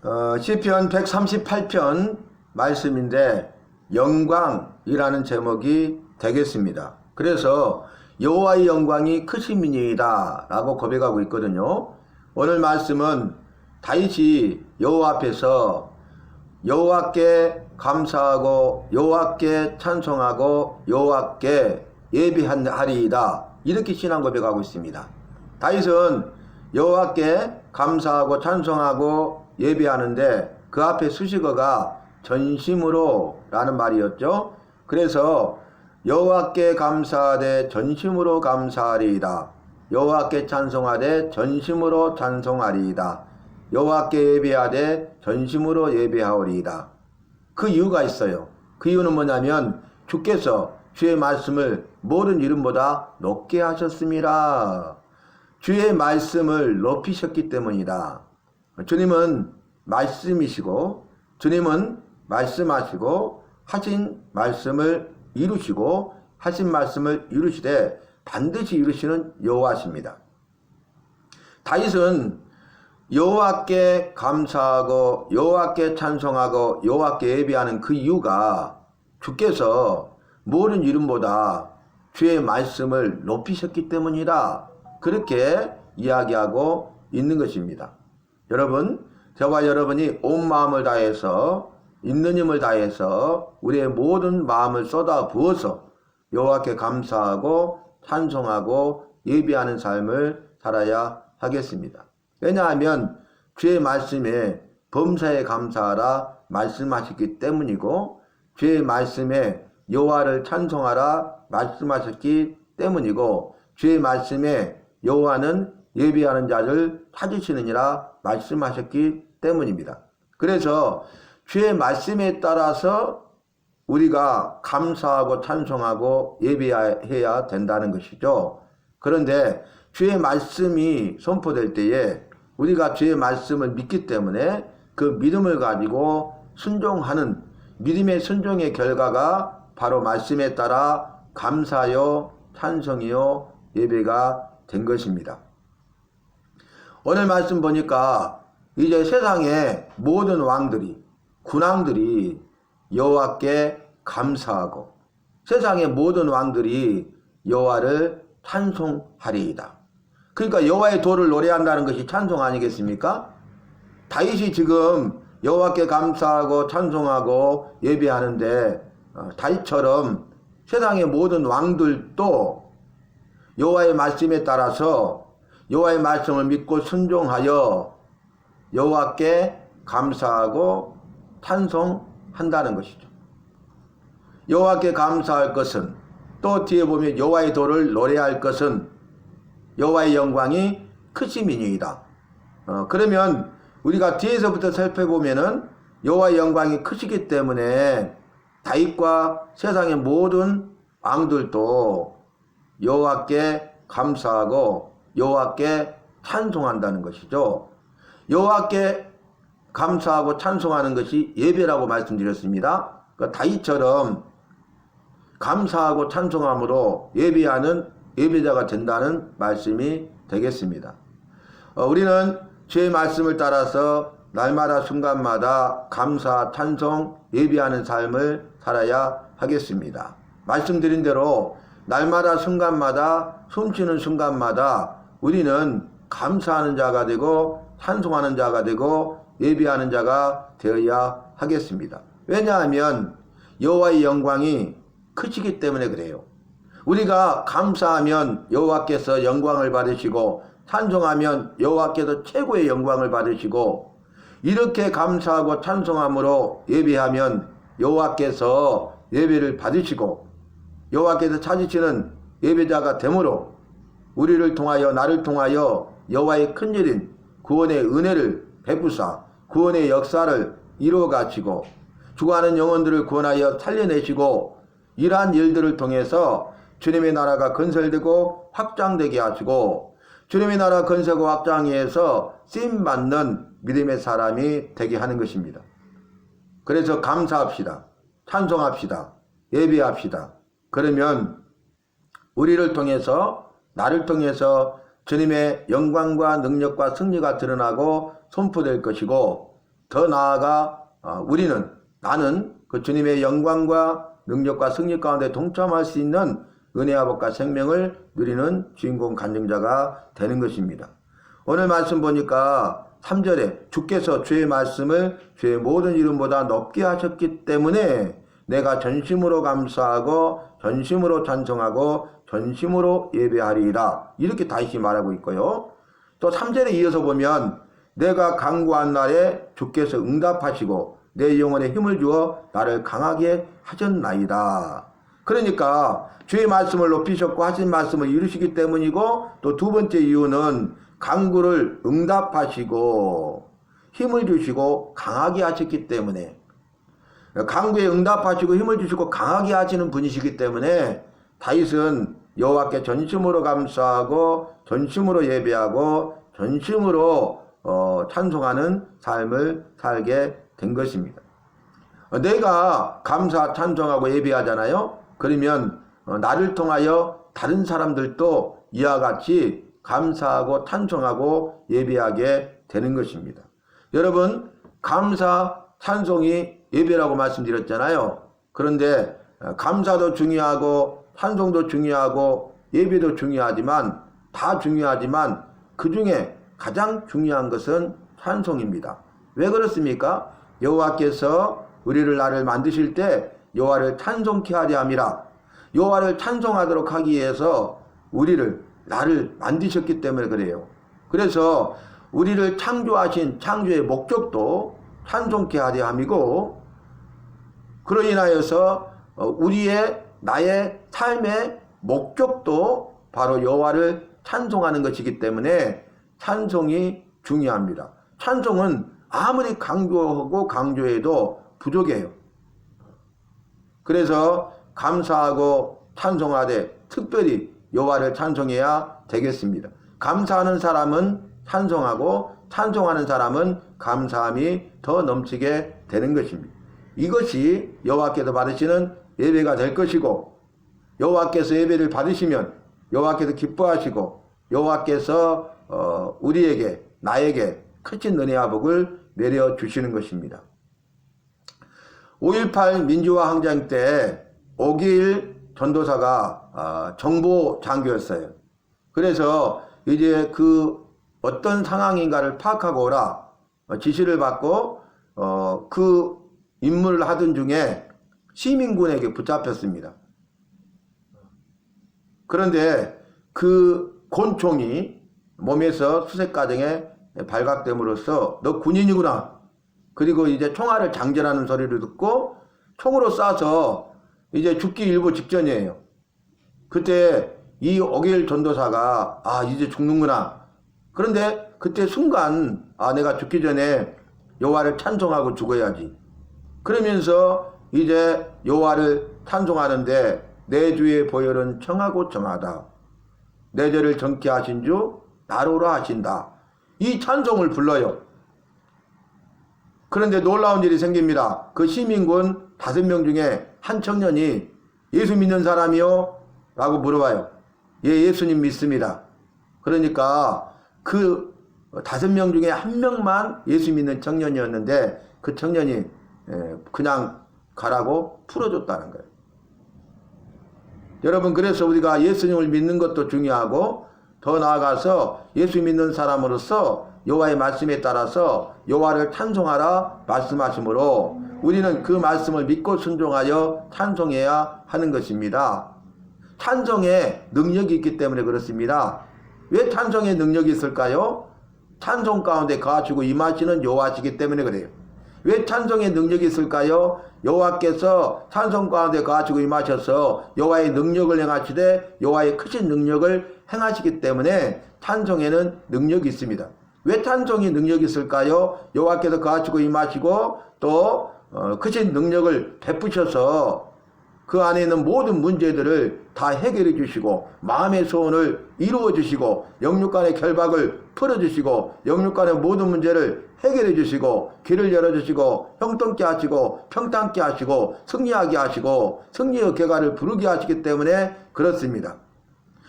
시편 138편 말씀인데 영광이라는 제목이 되겠습니다. 그래서 여호와의 영광이 크심이니이다 라고 고백하고 있거든요. 오늘 말씀은 다윗이 여호와 앞에서 여호와께 감사하고 여호와께 찬송하고 여호와께 예배하리이다 이렇게 신앙 고백하고 있습니다. 다윗은 여호와께 감사하고 찬송하고 예배하는데 그 앞에 수식어가 전심으로 라는 말이었죠. 그래서 여호와께 감사하되 전심으로 감사하리이다. 여호와께 찬송하되 전심으로 찬송하리이다. 여호와께 예배하되 전심으로 예배하오리이다. 그 이유가 있어요. 그 이유는 뭐냐면 주께서 주의 말씀을 모든 이름보다 높게 하셨습니다. 주의 말씀을 높이셨기 때문이다. 주님은 말씀이시고 주님은 말씀하시고 하신 말씀을 이루시고 하신 말씀을 이루시되 반드시 이루시는 여호와십니다. 다윗은 여호와께 감사하고 여호와께 찬송하고 여호와께 예배하는 그 이유가 주께서 모든 이름보다 주의 말씀을 높이셨기 때문이다. 그렇게 이야기하고 있는 것입니다. 여러분, 저와 여러분이 온 마음을 다해서 있는 힘을 다해서 우리의 모든 마음을 쏟아 부어서 여호와께 감사하고 찬송하고 예배하는 삶을 살아야 하겠습니다. 왜냐하면 주의 말씀에 범사에 감사하라 말씀하셨기 때문이고 주의 말씀에 여호와를 찬송하라 말씀하셨기 때문이고 주의 말씀에 여호와는 예배하는 자를 찾으시느니라 말씀하셨기 때문입니다. 그래서 주의 말씀에 따라서 우리가 감사하고 찬송하고 예배해야 된다는 것이죠. 그런데 주의 말씀이 선포될 때에 우리가 주의 말씀을 믿기 때문에 그 믿음을 가지고 순종하는 믿음의 순종의 결과가 바로 말씀에 따라 감사요 찬송이요 예배가 된 것입니다. 오늘 말씀 보니까 이제 세상의 모든 왕들이 군왕들이 여호와께 감사하고 세상의 모든 왕들이 여호와를 찬송하리이다. 그러니까 여호와의 도를 노래한다는 것이 찬송 아니겠습니까? 다윗이 지금 여호와께 감사하고 찬송하고 예배하는데 다윗처럼 세상의 모든 왕들도 여호와의 말씀에 따라서 여호와의 말씀을 믿고 순종하여 여호와께 감사하고 찬송한다는 것이죠. 여호와께 감사할 것은 또 뒤에 보면 여호와의 도를 노래할 것은 여호와의 영광이 크심이니이다. 그러면 우리가 뒤에서부터 살펴보면은 여호와의 영광이 크시기 때문에 다윗과 세상의 모든 왕들도 여호와께 감사하고 여호와께 찬송한다는 것이죠. 여호와께 감사하고 찬송하는 것이 예배라고 말씀드렸습니다. 그러니까 다윗처럼 감사하고 찬송함으로 예배하는 예배자가 된다는 말씀이 되겠습니다. 우리는 주의 말씀을 따라서 날마다 순간마다 감사, 찬송, 예배하는 삶을 살아야 하겠습니다. 말씀드린 대로 날마다 순간마다 숨쉬는 순간마다 우리는 감사하는 자가 되고 찬송하는 자가 되고 예배하는 자가 되어야 하겠습니다. 왜냐하면 여호와의 영광이 크시기 때문에 그래요. 우리가 감사하면 여호와께서 영광을 받으시고 찬송하면 여호와께서 최고의 영광을 받으시고 이렇게 감사하고 찬송함으로 예배하면 여호와께서 예배를 받으시고 여호와께서 찾으시는 예배자가 되므로 우리를 통하여 나를 통하여 여호와의 큰일인 구원의 은혜를 베푸사 구원의 역사를 이루어 가시고 죽어가는 영혼들을 구원하여 살려내시고 이러한 일들을 통해서 주님의 나라가 건설되고 확장되게 하시고 주님의 나라 건설과 확장에 해서 쓰임받는 믿음의 사람이 되게 하는 것입니다. 그래서 감사합시다. 찬송합시다. 예배합시다. 그러면 우리를 통해서 나를 통해서 주님의 영광과 능력과 승리가 드러나고 선포될 것이고 더 나아가 나는 그 주님의 영광과 능력과 승리 가운데 동참할 수 있는 은혜와 복과 생명을 누리는 주인공 간증자가 되는 것입니다. 오늘 말씀 보니까 3절에 주께서 주의 말씀을 주의 모든 이름보다 높게 하셨기 때문에 내가 전심으로 감사하고 전심으로 찬송하고 전심으로 예배하리이다. 이렇게 다시 말하고 있고요. 또 3절에 이어서 보면 내가 간구한 날에 주께서 응답하시고 내 영혼에 힘을 주어 나를 강하게 하셨나이다. 그러니까 주의 말씀을 높이셨고 하신 말씀을 이루시기 때문이고, 또 두 번째 이유는 간구를 응답하시고 힘을 주시고 강하게 하셨기 때문에, 간구에 응답하시고 힘을 주시고 강하게 하시는 분이시기 때문에 다윗은 여호와께 전심으로 감사하고 전심으로 예배하고 전심으로 찬송하는 삶을 살게 된 것입니다. 내가 감사 찬송하고 예배하잖아요. 그러면 나를 통하여 다른 사람들도 이와 같이 감사하고 찬송하고 예배하게 되는 것입니다. 여러분, 감사 찬송이 예배라고 말씀드렸잖아요. 그런데 감사도 중요하고 찬송도 중요하고 예배도 중요하지만, 다 중요하지만 그 중에 가장 중요한 것은 찬송입니다. 왜 그렇습니까? 여호와께서 우리를 나를 만드실 때 여호와를 찬송케 하려 함이라. 여호와를 찬송하도록 하기 위해서 나를 만드셨기 때문에 그래요. 그래서 우리를 창조하신 창조의 목적도 찬송케 하려 함이고, 그로 인하여서 나의 삶의 목적도 바로 여호와를 찬송하는 것이기 때문에 찬송이 중요합니다. 찬송은 아무리 강조하고 강조해도 부족해요. 그래서 감사하고 찬송하되 특별히 여호와를 찬송해야 되겠습니다. 감사하는 사람은 찬송하고 찬송하는 사람은 감사함이 더 넘치게 되는 것입니다. 이것이 여호와께서 받으시는 예배가 될 것이고, 여호와께서 예배를 받으시면 여호와께서 기뻐하시고 여호와께서 나에게 크신 은혜와 복을 내려주시는 것입니다. 5.18 민주화 항쟁 때 오길 전도사가 정보 장교였어요. 그래서 이제 그 어떤 상황인가를 파악하고 오라 지시를 받고 그 임무를 하던 중에 시민군에게 붙잡혔습니다. 그런데 그 권총이 몸에서 수색 과정에 발각됨으로써 너 군인이구나. 그리고 이제 총알을 장전하는 소리를 듣고 총으로 쏴서 이제 죽기 일보 직전이에요. 그때 이 오길 전도사가 이제 죽는구나. 그런데 그때 순간 내가 죽기 전에 여호와를 찬송하고 죽어야지. 그러면서 이제 여호와를 찬송하는데 내 주의 보혈은 청하고 청하다. 내 죄를 정케 하신 주 나로라 하신다. 이 찬송을 불러요. 그런데 놀라운 일이 생깁니다. 그 시민군 5명 중에 한 청년이 예수 믿는 사람이요? 라고 물어봐요. 예, 예수님 믿습니다. 그러니까 그 5명 중에 한 명만 예수 믿는 청년이었는데 그 청년이 그냥 가라고 풀어줬다는 거예요. 여러분, 그래서 우리가 예수님을 믿는 것도 중요하고 더 나아가서 예수 믿는 사람으로서 여호와의 말씀에 따라서 여호와를 찬송하라 말씀하시므로 우리는 그 말씀을 믿고 순종하여 찬송해야 하는 것입니다. 찬송에 능력이 있기 때문에 그렇습니다. 왜 찬송에 능력이 있을까요? 찬송 가운데 거하시고 임하시는 여호와시기 때문에 그래요. 왜 찬송에 능력이 있을까요? 여호와께서 찬송 가운데 거하시고 임하셔서 여호와의 능력을 행하시되 여호와의 크신 능력을 행하시기 때문에 찬송에는 능력이 있습니다. 왜 찬송이 능력이 있을까요? 여호와께서 거하시고 임하시고 또 크신 능력을 베푸셔서 그 안에 있는 모든 문제들을 다 해결해 주시고 마음의 소원을 이루어 주시고 영육간의 결박을 풀어 주시고 영육간의 모든 문제를 해결해 주시고 길을 열어 주시고 형통케 하시고 평탄케 하시고 승리하게 하시고 승리의 궤가를 부르게 하시기 때문에 그렇습니다.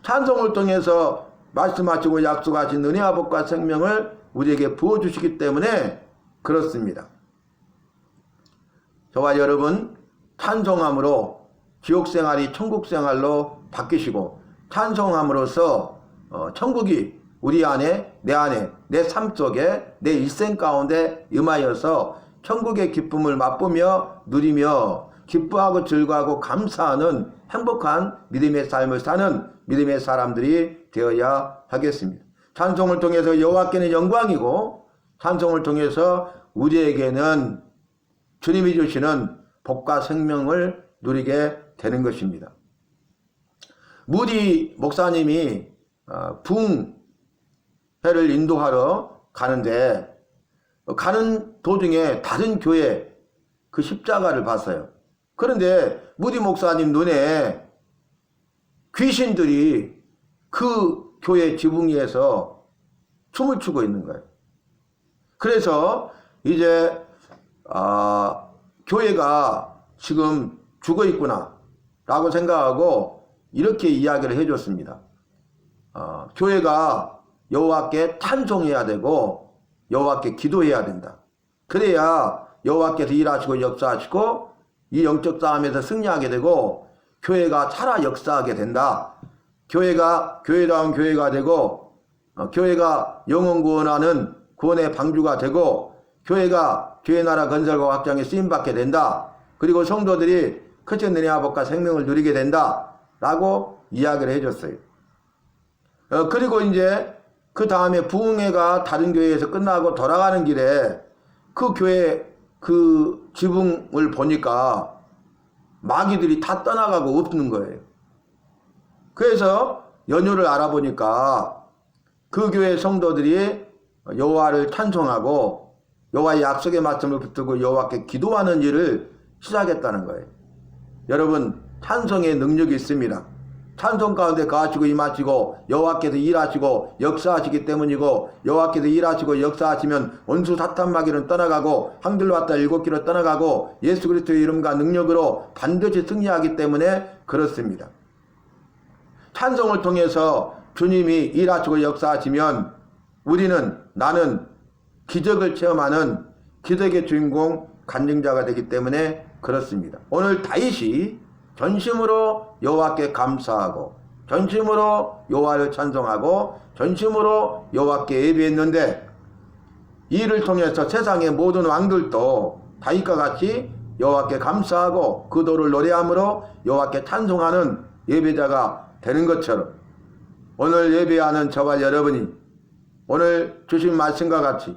찬송을 통해서 말씀하시고 약속하신 은혜와 복과 생명을 우리에게 부어주시기 때문에 그렇습니다. 저와 여러분 찬송함으로 지옥생활이 천국생활로 바뀌시고 찬송함으로써 천국이 우리 안에 내 삶 속에 내 일생 가운데 임하여서 천국의 기쁨을 맛보며 누리며 기뻐하고 즐거워하고 감사하는 행복한 믿음의 삶을 사는 믿음의 사람들이 되어야 하겠습니다. 찬송을 통해서 여호와께는 영광이고 찬송을 통해서 우리에게는 주님이 주시는 복과 생명을 누리게 되는 것입니다. 무디 목사님이 부흥회를 인도하러 가는데 가는 도중에 다른 교회 그 십자가를 봤어요. 그런데 무디 목사님 눈에 귀신들이 그 교회 지붕 위에서 춤을 추고 있는 거예요. 그래서 이제 교회가 지금 죽어 있구나 라고 생각하고 이렇게 이야기를 해줬습니다. 교회가 여호와께 찬송해야 되고 여호와께 기도해야 된다. 그래야 여호와께서 일하시고 역사하시고 이 영적 싸움에서 승리하게 되고 교회가 살아 역사하게 된다. 교회가 교회다운 교회가 되고 교회가 영혼 구원하는 구원의 방주가 되고 교회가 교회 나라 건설과 확장에 쓰임받게 된다. 그리고 성도들이 크신 은혜와 복과 생명을 누리게 된다 라고 이야기를 해줬어요. 그리고 이제 그 다음에 부흥회가 다른 교회에서 끝나고 돌아가는 길에 그 교회 그 지붕을 보니까 마귀들이 다 떠나가고 없는 거예요. 그래서 연유를 알아보니까 그 교회 성도들이 여호와를 찬송하고 여호와의 약속의 말씀을 붙들고 여호와께 기도하는 일을 시작했다는 거예요. 여러분 찬송의 능력이 있습니다. 찬송 가운데 거하시고 임하시고 여호와께서 일하시고 역사하시기 때문이고 여호와께서 일하시고 역사하시면 원수 사탄 마귀는 떠나가고 항들로 왔다 일곱 길로 떠나가고 예수 그리스도의 이름과 능력으로 반드시 승리하기 때문에 그렇습니다. 찬송을 통해서 주님이 일하시고 역사하시면 나는 기적을 체험하는 기적의 주인공 간증자가 되기 때문에 그렇습니다. 오늘 다윗이 전심으로 여호와께 감사하고 전심으로 여호와를 찬송하고 전심으로 여호와께 예배했는데 이를 통해서 세상의 모든 왕들도 다윗과 같이 여호와께 감사하고 그 도를 노래함으로 여호와께 찬송하는 예배자가 되는 것처럼 오늘 예배하는 저와 여러분이 오늘 주신 말씀과 같이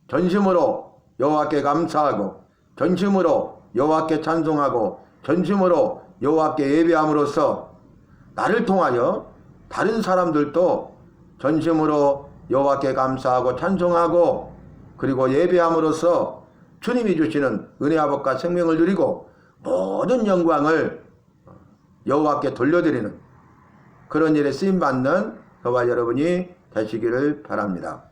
전심으로 여호와께 감사하고 전심으로 여호와께 찬송하고 전심으로 여호와께 예배함으로써 나를 통하여 다른 사람들도 전심으로 여호와께 감사하고 찬송하고 그리고 예배함으로써 주님이 주시는 은혜와 복과 생명을 누리고 모든 영광을 여호와께 돌려드리는 그런 일에 쓰임받는 저와 여러분이 되시기를 바랍니다.